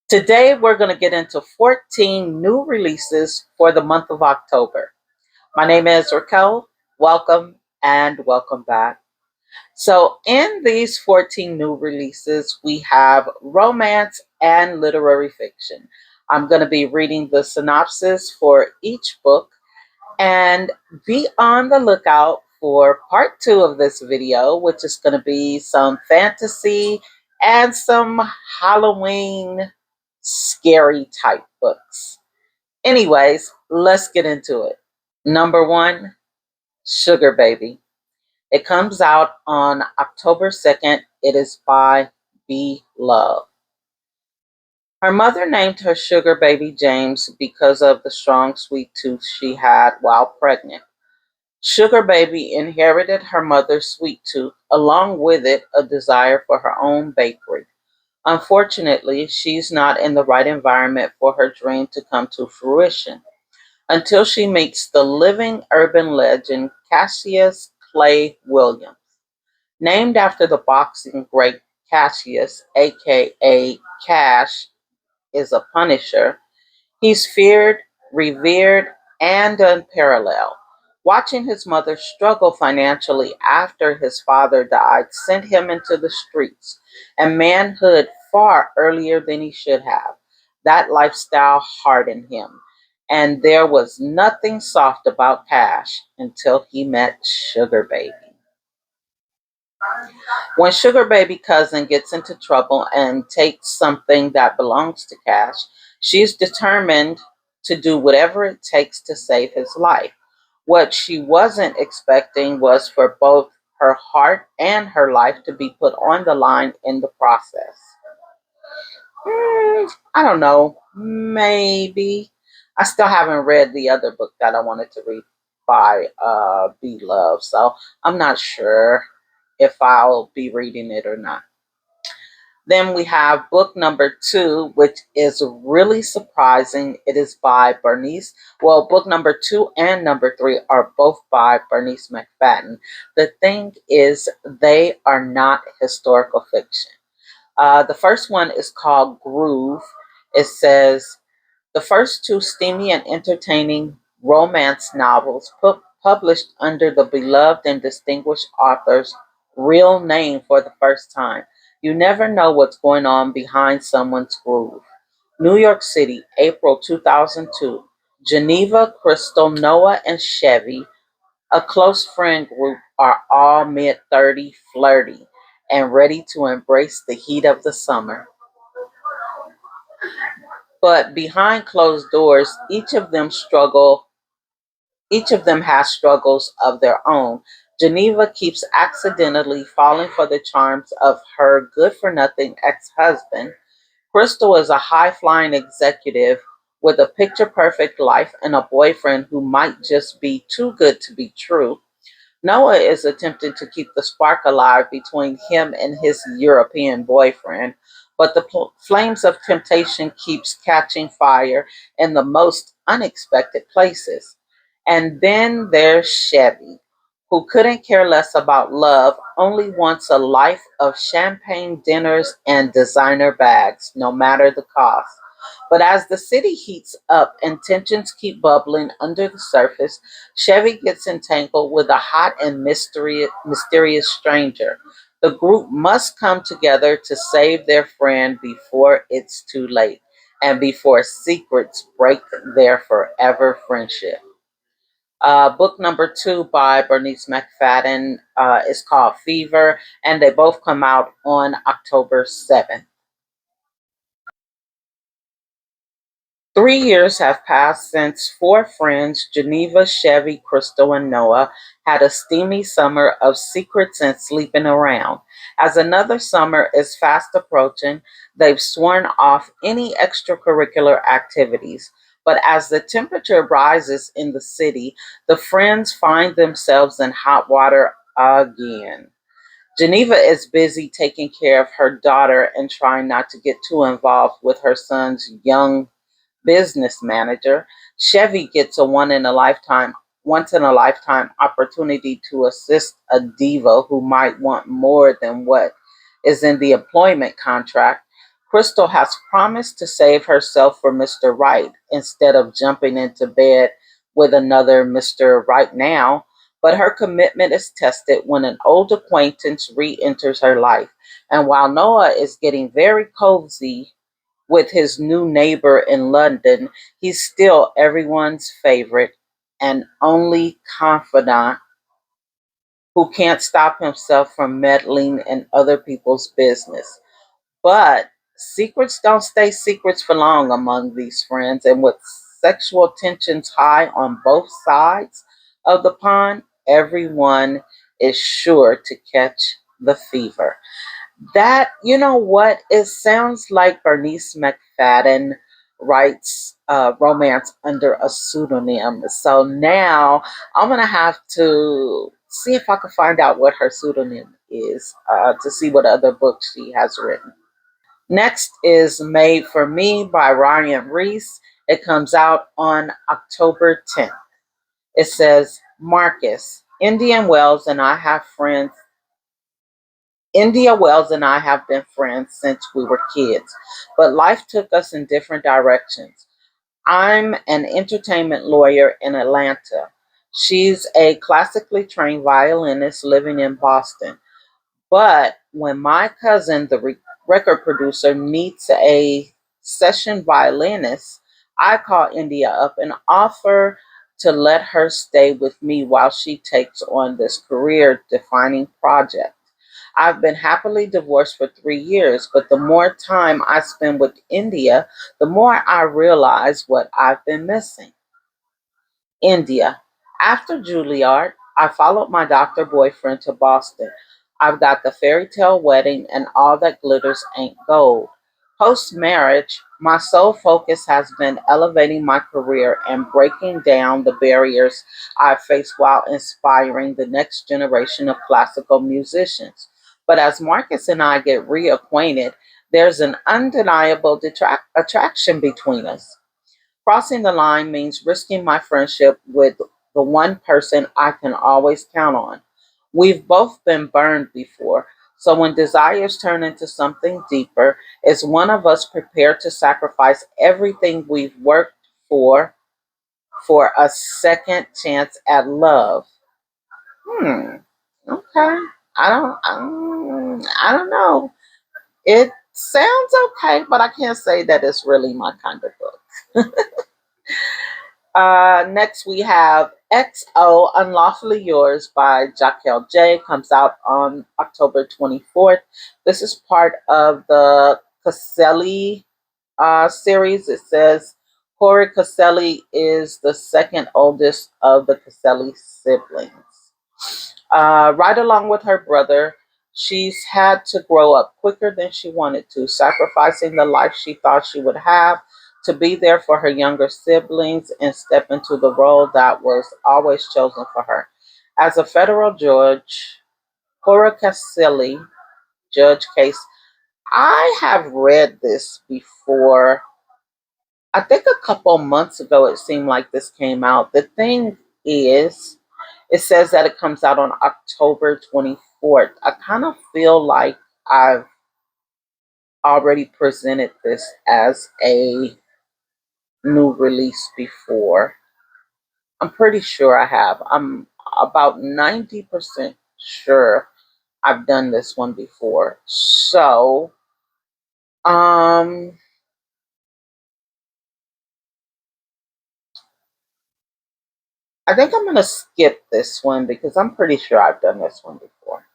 Today, we're going to get into 14 new releases for the month of October. My name is Raquel. Welcome and welcome back. So, in these 14 new releases, we have romance and literary fiction. I'm going to be reading the synopsis for each book and be on the lookout for part two of this video, which is going to be some fantasy and some Halloween scary type books. Anyways, let's get into it. Number one, Sugar Baby. It comes out on October 2nd. It is by B. Love. Her mother named her Sugar Baby James because of the strong sweet tooth she had while pregnant. Sugar Baby inherited her mother's sweet tooth, along with it a desire for her own bakery. Unfortunately, she's not in the right environment for her dream to come to fruition until she meets the living urban legend Cassius Clay Williams. Named after the boxing great Cassius, aka Cash, is a punisher. He's feared, revered, and unparalleled. Watching his mother struggle financially after his father died sent him into the streets and manhood far earlier than he should have. That lifestyle hardened him, and there was nothing soft about Cash until he met Sugar Baby. When Sugar Baby cousin gets into trouble and takes something that belongs to Cash, she's determined to do whatever it takes to save his life. What she wasn't expecting was for both her heart and her life to be put on the line in the process. I don't know. Maybe. I still haven't read the other book that I wanted to read by B. Love, so I'm not sure if I'll be reading it or not. Then we have book number two, which is really surprising. It is by Bernice. Well, book number two and number three are both by Bernice McFadden. The thing is, they are not historical fiction. The first one is called Groove. It says the first two steamy and entertaining romance novels published under the beloved and distinguished author's real name for the first time. You never know what's going on behind someone's groove. New York City, April 2002. Geneva, Crystal, Noah, and Chevy, a close friend group, are all mid 30, flirty, and ready to embrace the heat of the summer. But behind closed doors, each of them has struggles of their own. Geneva keeps accidentally falling for the charms of her good for nothing ex husband. Crystal is a high flying executive with a picture perfect life and a boyfriend who might just be too good to be true. Noah is attempting to keep the spark alive between him and his European boyfriend, but the flames of temptation keeps catching fire in the most unexpected places. And then there's Chevy, who couldn't care less about love, only wants a life of champagne dinners and designer bags, no matter the cost. But as the city heats up and tensions keep bubbling under the surface, Chevy gets entangled with a hot and mysterious stranger. The group must come together to save their friend before it's too late and before secrets break their forever friendship. Book number two by Bernice McFadden is called Fever, and they both come out on October 7th. 3 years have passed since four friends, Geneva, Chevy, Crystal, and Noah, had a steamy summer of secrets and sleeping around. As another summer is fast approaching, they've sworn off any extracurricular activities. But as the temperature rises in the city, the friends find themselves in hot water again. Geneva is busy taking care of her daughter and trying not to get too involved with her son's young business manager. Chevy gets a once in a lifetime opportunity to assist a diva who might want more than what is in the employment contract. Crystal has promised to save herself for Mr. Right instead of jumping into bed with another Mr. Right now, but her commitment is tested when an old acquaintance re enters her life. And while Noah is getting very cozy with his new neighbor in London, he's still everyone's favorite and only confidant who can't stop himself from meddling in other people's business. But secrets don't stay secrets for long among these friends, and with sexual tensions high on both sides of the pond, everyone is sure to catch the fever. That, you know what, it sounds like Bernice McFadden writes romance under a pseudonym. So now I'm going to have to see if I can find out what her pseudonym is to see what other books she has written. Next is Made for Me by Ryan Reese. It comes out on October 10th. It says, Marcus, India Wells and I have been friends since we were kids, but life took us in different directions. I'm an entertainment lawyer in Atlanta. She's a classically trained violinist living in Boston. But when my cousin, the record producer, needs a session violinist, I call India up and offer to let her stay with me while she takes on this career defining project. I've been happily divorced for 3 years, but the more time I spend with India, the more I realize what I've been missing. India. After Juilliard, I followed my doctor boyfriend to Boston. I've got the fairy tale wedding and all that glitters ain't gold. Post marriage, my sole focus has been elevating my career and breaking down the barriers I face while inspiring the next generation of classical musicians. But as Marcus and I get reacquainted, there's an undeniable attraction between us. Crossing the line means risking my friendship with the one person I can always count on. We've both been burned before, so when desires turn into something deeper, is one of us prepared to sacrifice everything we've worked for a second chance at love? Hmm. Okay. I don't know. It sounds okay, but I can't say that it's really my kind of book. Next, we have XO Unlawfully Yours by Jaquel J. Comes out on October 24th. This is part of the Caselli series. It says Corey Caselli is the second oldest of the Caselli siblings. Right along with her brother, she's had to grow up quicker than she wanted to, sacrificing the life she thought she would have to be there for her younger siblings and step into the role that was always chosen for her. As a federal judge, Cora Caselli, Judge Case, I have read this before. I think a couple months ago it seemed like this came out. The thing is, it says that it comes out on October 24th. I kind of feel like I've already presented this as a new release before. I'm pretty sure I have. I'm about 90% sure I've done this one before. So, um, I think I'm going to skip this one because I'm pretty sure I've done this one before.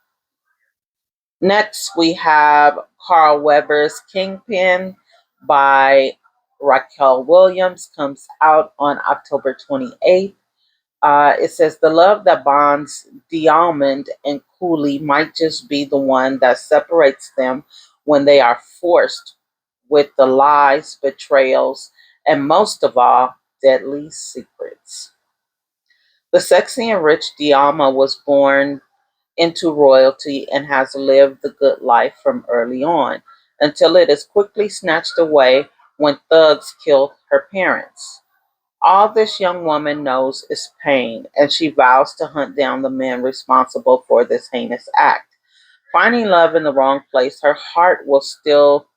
Next, we have Carl Weber's Kingpin by Raquel Williams, comes out on October 28th. It says the love that bonds Diamond and Cooley might just be the one that separates them when they are forced with the lies, betrayals, and most of all, deadly secrets. The sexy and rich Diama was born into royalty and has lived the good life from early on until it is quickly snatched away when thugs kill her parents. All this young woman knows is pain, and she vows to hunt down the men responsible for this heinous act. Finding love in the wrong place, her heart will still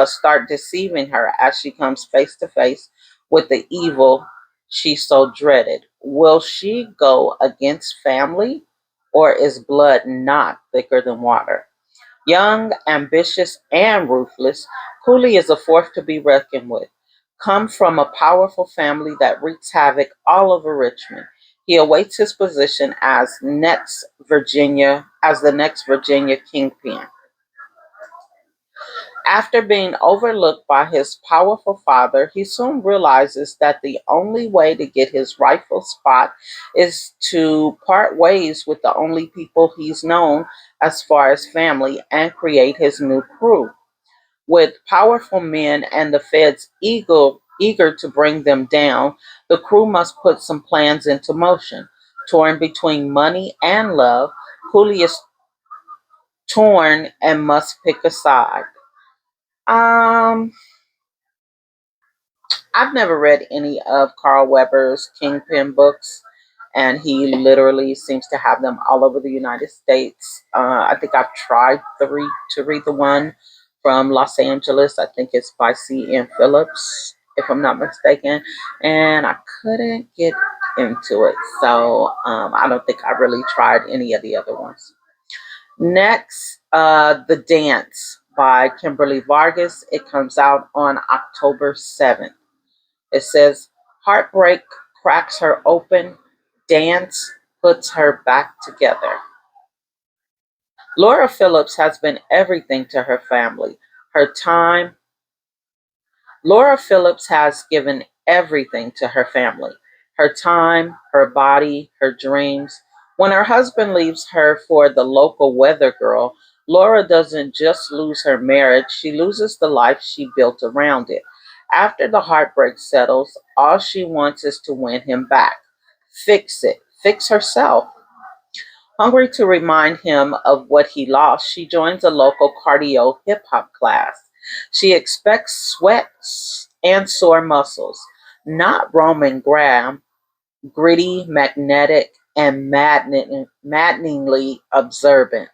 start deceiving her as she comes face to face with the evil she so dreaded? Will she go against family, or is blood not thicker than water? Young, ambitious, and ruthless, Cooley is a force to be reckoned with. Come from a powerful family that wreaks havoc all over Richmond, he awaits his position as the next Virginia kingpin. After being overlooked by his powerful father, he soon realizes that the only way to get his rightful spot is to part ways with the only people he's known as far as family and create his new crew. With powerful men and the feds eager to bring them down, the crew must put some plans into motion. Torn between money and love, Cooley is torn and must pick a side. Um, I've never read any of Carl Weber's Kingpin books, and he literally seems to have them all over the United States. I think I've tried to read the one from Los Angeles. I think it's by C.N. Phillips, if I'm not mistaken, and I couldn't get into it. So I don't think I really tried any of the other ones. Next, The Dance by Kimberly Vargas. It comes out on October 7th. It says, heartbreak cracks her open, dance puts her back together. Laura Phillips has been everything to her family. Her time, Laura Phillips has given everything to her family: her time, her body, her dreams. When her husband leaves her for the local weather girl, Laura doesn't just lose her marriage, she loses the life she built around it. After the heartbreak settles, all she wants is to win him back. Fix it. Fix herself. Hungry to remind him of what he lost, she joins a local cardio hip hop class. She expects sweat and sore muscles, not Roman Graham, gritty, magnetic, and maddeningly observant.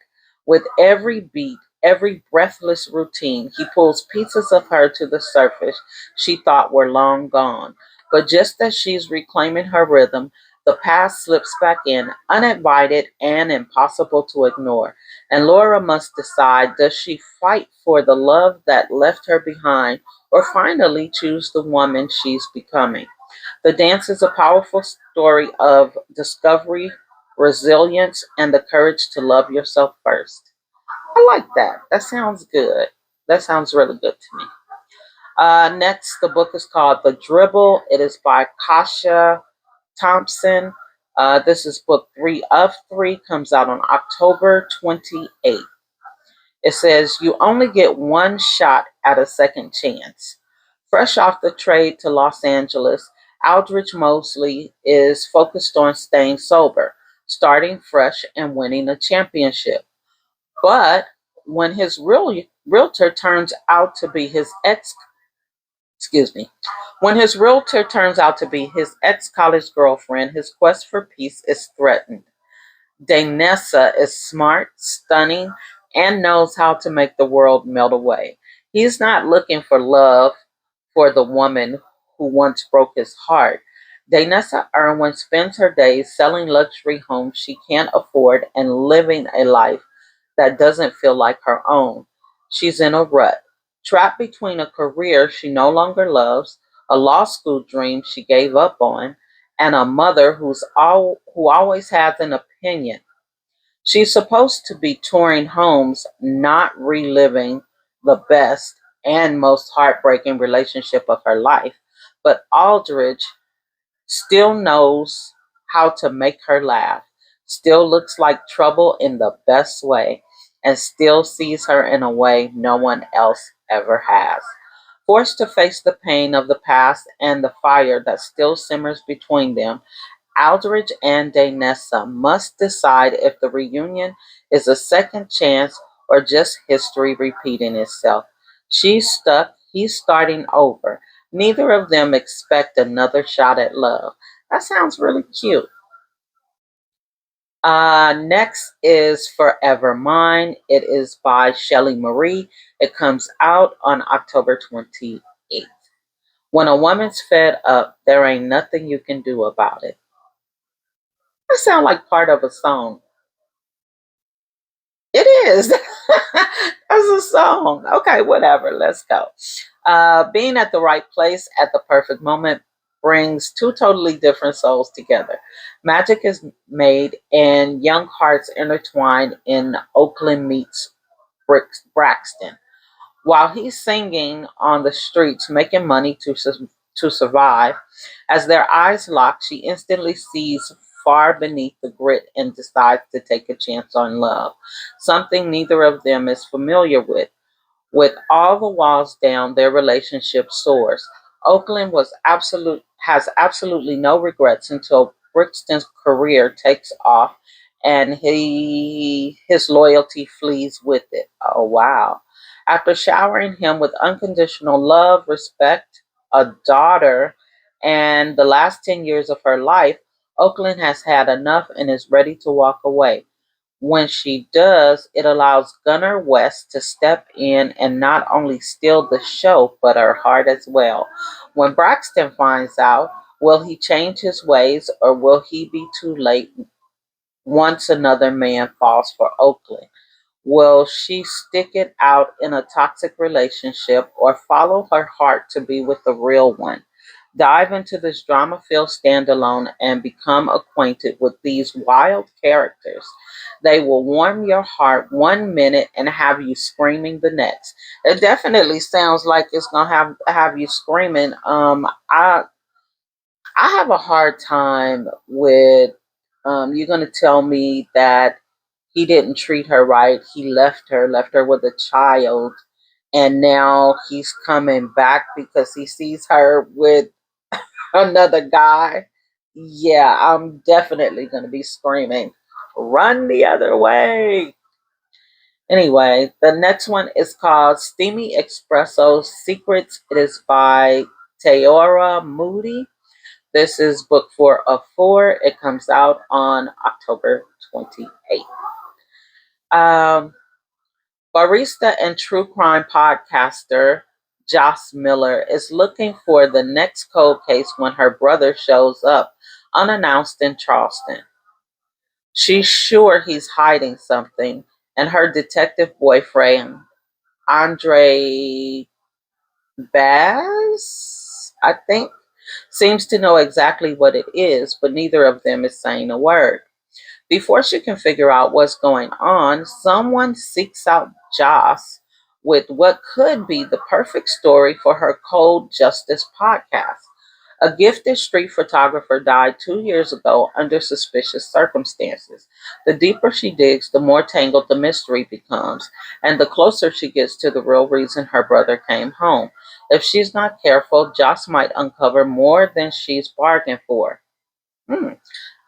With every beat, every breathless routine, he pulls pieces of her to the surface she thought were long gone. But just as she's reclaiming her rhythm, the past slips back in, uninvited and impossible to ignore. And Laura must decide, does she fight for the love that left her behind, or finally choose the woman she's becoming? The dance is a powerful story of discovery, resilience, and the courage to love yourself first. I like that. That sounds good. That sounds really good to me. Next, the book is called The Dribble. It is by Kasha Thompson. This is book 3 of 3, comes out on October 28th. It says, you only get one shot at a second chance. Fresh off the trade to Los Angeles, Aldrich Mosley is focused on staying sober, starting fresh, and winning a championship. But when his realtor turns out to be his ex, excuse me, when his realtor turns out to be his ex college girlfriend, his quest for peace is threatened. Daynessa is smart, stunning, and knows how to make the world melt away. He's not looking for love for the woman who once broke his heart. Daynessa Irwin spends her days selling luxury homes she can't afford and living a life that doesn't feel like her own. She's in a rut, trapped between a career she no longer loves, a law school dream she gave up on, and a mother who always has an opinion. She's supposed to be touring homes, not reliving the best and most heartbreaking relationship of her life. But Aldridge still knows how to make her laugh, still looks like trouble in the best way, and still sees her in a way no one else ever has. Forced to face the pain of the past and the fire that still simmers between them, Aldridge and Daynessa must decide if the reunion is a second chance or just history repeating itself. She's stuck, he's starting over. Neither of them expect another shot at love. That sounds really cute. Next is Forever Mine. It is by Shelley Marie. It comes out on October 28th. When a woman's fed up, there ain't nothing you can do about it. That sounds like part of a song. It is. That's a song. Okay, whatever. Let's go. Being at the right place at the perfect moment brings two totally different souls together. Magic is made and young hearts intertwine in Oakland meets Braxton. While he's singing on the streets, making money to survive, as their eyes lock, she instantly sees far beneath the grit and decides to take a chance on love, something neither of them is familiar with. With all the walls down, their relationship soars. Oakland has absolutely no regrets until Brixton's career takes off and his loyalty flees with it. Oh wow. After showering him with unconditional love, respect, a daughter, and the last 10 years of her life, Oakland has had enough and is ready to walk away. When she does, it allows Gunnar West to step in and not only steal the show, but her heart as well. When Braxton finds out, will he change his ways or will he be too late once another man falls for Oakland? Will she stick it out in a toxic relationship or follow her heart to be with the real one? Dive into this drama filled standalone and become acquainted with these wild characters. They will warm your heart 1 minute and have you screaming the next. It definitely sounds like it's gonna have you screaming. I have a hard time with you're gonna tell me that he didn't treat her right. He left her with a child, and now he's coming back because he sees her with another guy. Yeah, I'm definitely going to be screaming, run the other way. Anyway, the next one is called Steamy Espresso Secrets. It is by Teora Moody. This is book 4 of 4. It comes out on October 28th. Um, Barista and true crime podcaster Joss Miller is looking for the next cold case when her brother shows up unannounced in Charleston. She's sure he's hiding something, and her detective boyfriend, Andre Baz, I think, seems to know exactly what it is, but neither of them is saying a word. Before she can figure out what's going on, someone seeks out Joss with what could be the perfect story for her Cold Justice podcast. A gifted street photographer died 2 years ago under suspicious circumstances. The deeper she digs, the more tangled the mystery becomes, and the closer she gets to the real reason her brother came home. If she's not careful, Joss might uncover more than she's bargained for. Hmm.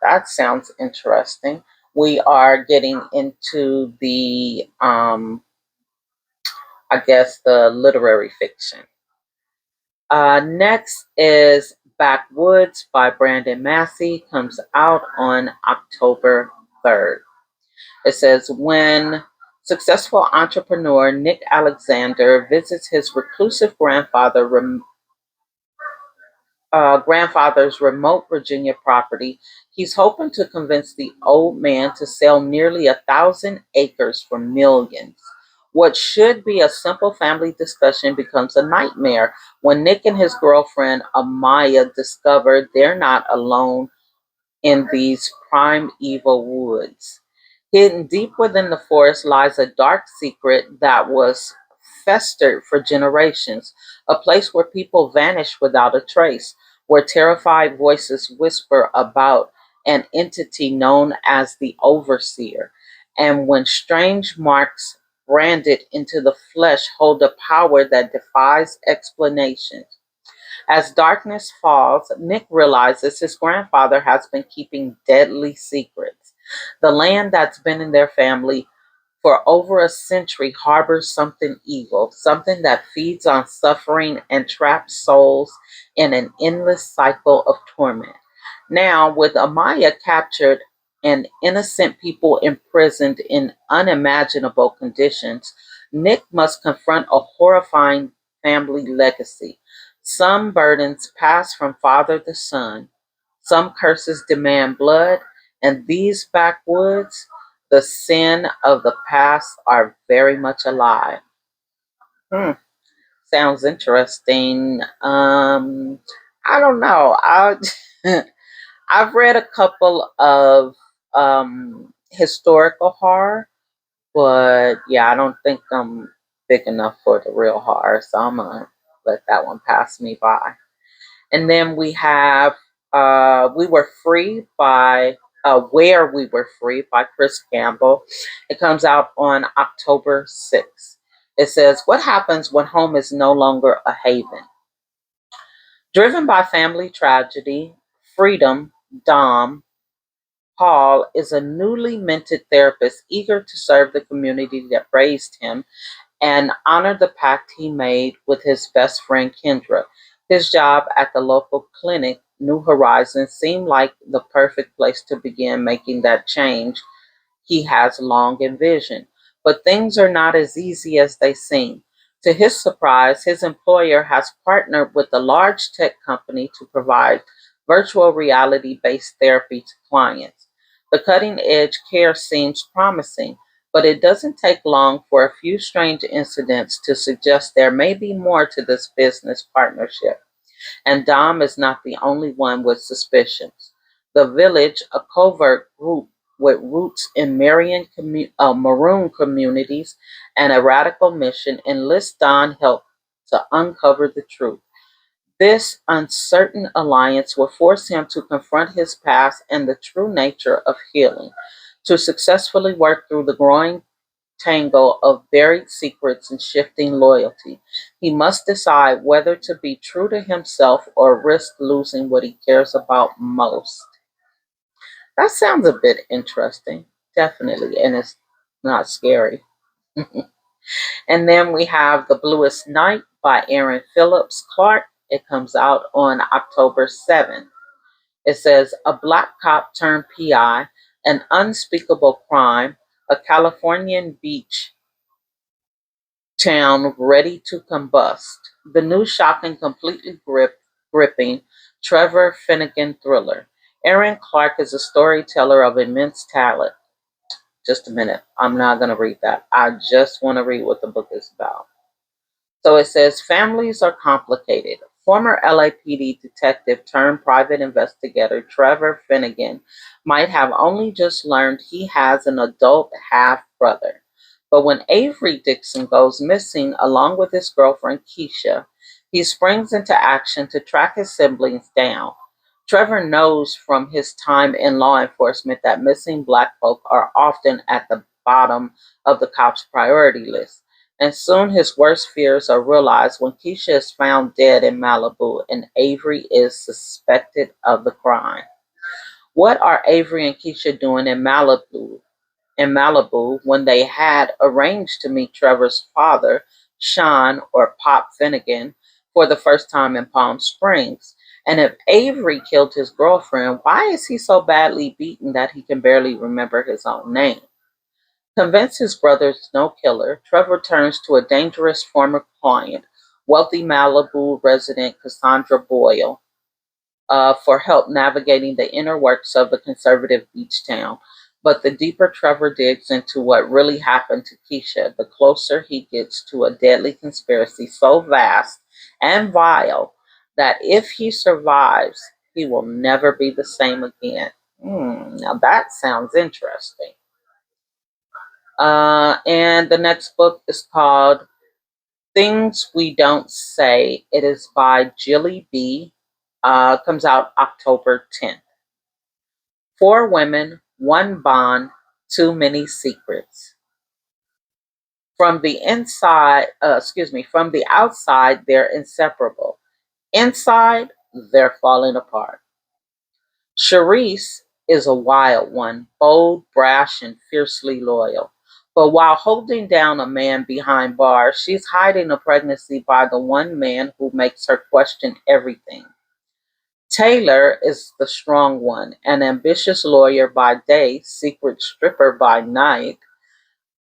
That sounds interesting. We are getting into the, I guess, the literary fiction. Next is Backwoods by Brandon Massey. Comes out on October 3rd. It says, when successful entrepreneur Nick Alexander visits his reclusive grandfather's remote Virginia property, he's hoping to convince the old man to sell nearly 1,000 acres for millions. What should be a simple family discussion becomes a nightmare when Nick and his girlfriend Amaya discover they're not alone in these primeval woods. Hidden deep within the forest lies a dark secret that was festered for generations, a place where people vanish without a trace, where terrified voices whisper about an entity known as the Overseer, and when strange marks branded into the flesh hold a power that defies explanation. As darkness falls, Nick realizes his grandfather has been keeping deadly secrets. The land that's been in their family for over a century harbors something evil, something that feeds on suffering and traps souls in an endless cycle of torment. Now, with Amaya captured and innocent people imprisoned in unimaginable conditions, Nick must confront a horrifying family legacy. Some burdens pass from father to son, some curses demand blood, and these backwoods, the sin of the past, are very much alive. Hmm, sounds interesting. I don't know. I've read a couple of historical horror, but yeah, I don't think I'm big enough for the real horror, so I'm gonna let that one pass me by. And then we have We Were Free by Where We Were Free by Chris Campbell. It comes out on October 6th. It says, "What happens when home is no longer a haven?" Driven by family tragedy, Freedom, Dom, Paul is a newly minted therapist eager to serve the community that raised him and honor the pact he made with his best friend Kendra. His job at the local clinic, New Horizons, seemed like the perfect place to begin making that change he has long envisioned. But things are not as easy as they seem. To his surprise, his employer has partnered with a large tech company to provide virtual reality based therapy to clients. The cutting edge care seems promising, but it doesn't take long for a few strange incidents to suggest there may be more to this business partnership. And Dom is not the only one with suspicions. The Village, a covert group with roots in Maroon communities and a radical mission, enlists Don's help to uncover the truth. This uncertain alliance will force him to confront his past and the true nature of healing. To successfully work through the growing tangle of buried secrets and shifting loyalty, he must decide whether to be true to himself or risk losing what he cares about most. That sounds a bit interesting, definitely, and it's not scary. And then we have The Bluest Night by Aaron Phillips Clarke. It comes out on October 7th. It says, "A black cop turned PI, an unspeakable crime, a Californian beach town ready to combust." The new shocking, completely gripping Trevor Finnegan thriller. Aaron Clarke is a storyteller of immense talent. Just a minute. I'm not going to read that. I just want to read what the book is about. So it says, families are complicated. Former LAPD detective turned private investigator Trevor Finnegan might have only just learned he has an adult half brother. But when Avery Dixon goes missing along with his girlfriend Keisha, he springs into action to track his siblings down. Trevor knows from his time in law enforcement that missing black folk are often at the bottom of the cops' priority list. And soon his worst fears are realized when Keisha is found dead in Malibu and Avery is suspected of the crime. What are Avery and Keisha doing in Malibu when they had arranged to meet Trevor's father, Sean or Pop Finnegan, for the first time in Palm Springs? And if Avery killed his girlfriend, why is he so badly beaten that he can barely remember his own name? Convinced his brother is no killer, Trevor turns to a dangerous former client, wealthy Malibu resident Cassandra Boyle, for help navigating the inner works of the conservative beach town. But the deeper Trevor digs into what really happened to Keisha, the closer he gets to a deadly conspiracy so vast and vile that if he survives, he will never be the same again. Now that sounds interesting. And the next book is called Things We Don't Say. It is by Jilly B. Comes out October 10th. Four women, one bond, too many secrets. From the outside, they're inseparable. Inside, they're falling apart. Charisse is a wild one, bold, brash, and fiercely loyal. But while holding down a man behind bars, she's hiding a pregnancy by the one man who makes her question everything. Taylor is the strong one, an ambitious lawyer by day, secret stripper by night.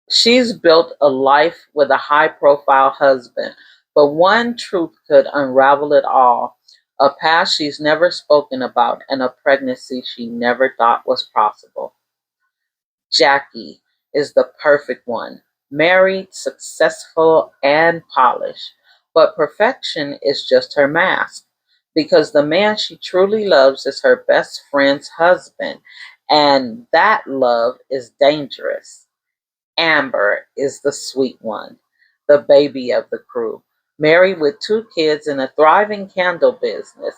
She's built a life with a high profile husband, but one truth could unravel it all: a past she's never spoken about and a pregnancy she never thought was possible. Jackie is the perfect one: married, successful, and polished. But perfection is just her mask, because the man she truly loves is her best friend's husband, and that love is dangerous. Amber is the sweet one, the baby of the crew, married with two kids and a thriving candle business.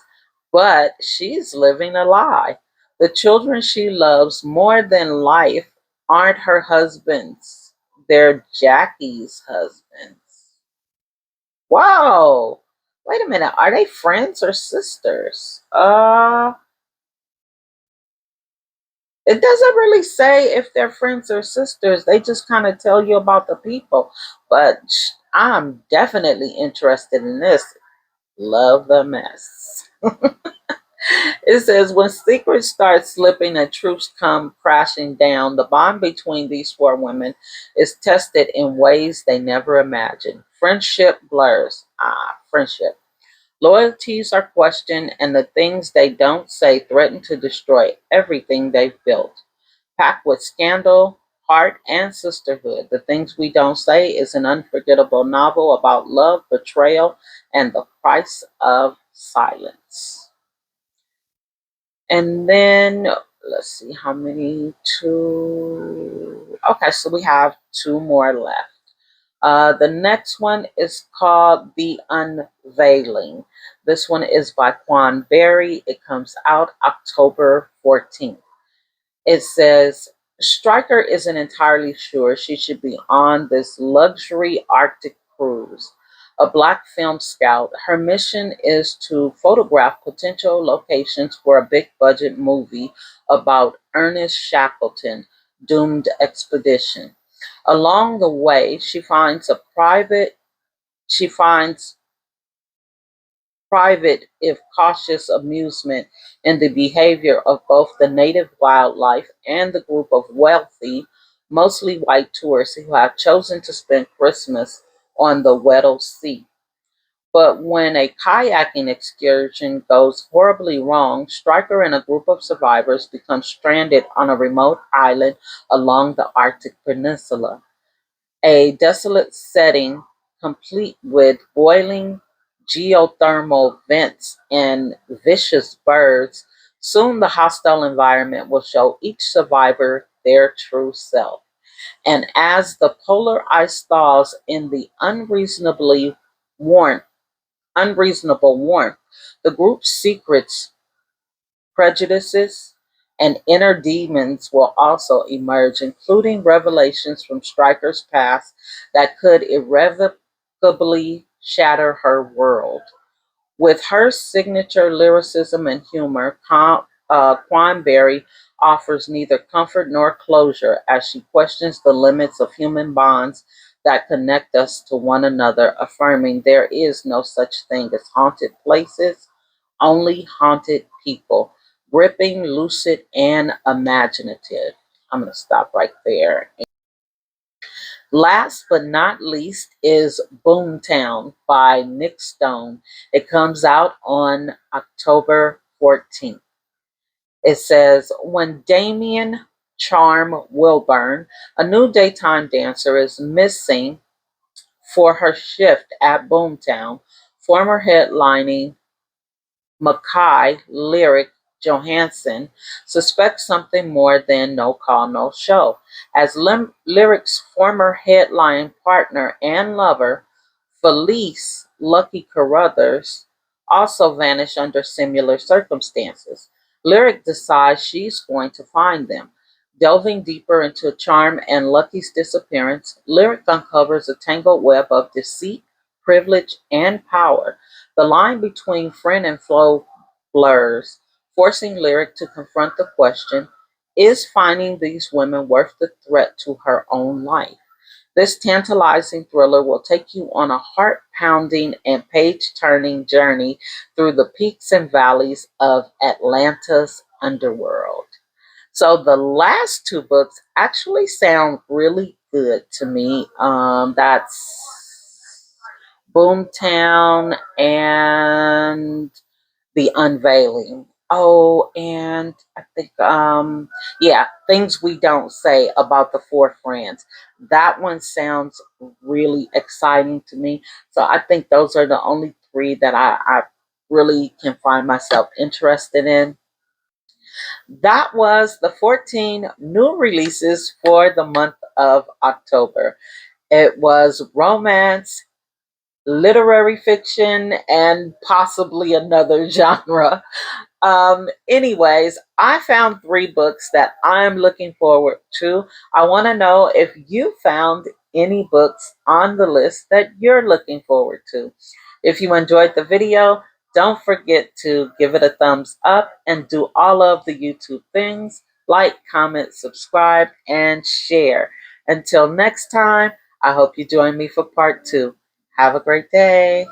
But she's living a lie. The children she loves more than life aren't her husband's, they're Jackie's husbands. Whoa! Wait a minute, are they friends or sisters? It doesn't really say if they're friends or sisters. They just kind of tell you about the people. But I'm definitely interested in this. Love the mess. It says when secrets start slipping and truths come crashing down, the bond between these four women is tested in ways they never imagined. Friendship blurs. Friendship. Loyalties are questioned, and the things they don't say threaten to destroy everything they've built. Packed with scandal, heart, and sisterhood, The Things We Don't Say is an unforgettable novel about love, betrayal, and the price of silence. And then let's see how many. Two. Okay, so we have two more left. The next one is called The Unveiling. This one is by Quan Berry. It comes out October 14th. It says Stryker isn't entirely sure she should be on this luxury Arctic cruise. A black film scout, her mission is to photograph potential locations for a big budget movie about Ernest Shackleton, doomed expedition. Along the way, she finds private, if cautious, amusement in the behavior of both the native wildlife and the group of wealthy, mostly white tourists who have chosen to spend Christmas on the Weddell Sea. But when a kayaking excursion goes horribly wrong, Stryker and a group of survivors become stranded on a remote island along the Arctic Peninsula. A desolate setting complete with boiling geothermal vents and vicious birds, soon the hostile environment will show each survivor their true self. And as the polar ice thaws in the unreasonable warmth, the group's secrets, prejudices, and inner demons will also emerge, including revelations from Stryker's past that could irrevocably shatter her world. With her signature lyricism and humor, Quanberry offers neither comfort nor closure as she questions the limits of human bonds that connect us to one another, affirming there is no such thing as haunted places, only haunted people. Gripping, lucid, and imaginative. I'm going to stop right there. Last but not least is Boomtown by Nick Stone. It comes out on October 14th. It says, when Damien Charm Wilburn, a new daytime dancer, is missing for her shift at Boomtown, former headlining Mackay Lyric Johansson suspects something more than no call, no show, as Lyric's former headline partner and lover, Felice Lucky Carruthers, also vanished under similar circumstances. Lyric decides she's going to find them. Delving deeper into Charm and Lucky's disappearance, Lyric uncovers a tangled web of deceit, privilege, and power. The line between friend and foe blurs, forcing Lyric to confront the question: is finding these women worth the threat to her own life? This tantalizing thriller will take you on a heart-pounding and page-turning journey through the peaks and valleys of Atlanta's underworld. So the last two books actually sound really good to me. That's Boomtown and The Unveiling. Oh, and I think yeah, Things We Don't Say About the Four Friends. That one sounds really exciting to me. So I think those are the only three that I really can find myself interested in. That was the 14 new releases for the month of October. It was romance, literary fiction, and possibly another genre. Anyways, I found three books that I'm looking forward to. I want to know if you found any books on the list that you're looking forward to. If you enjoyed the video, don't forget to give it a thumbs up and do all of the YouTube things like, comment, subscribe, and share. Until next time, I hope you join me for part two. Have a great day.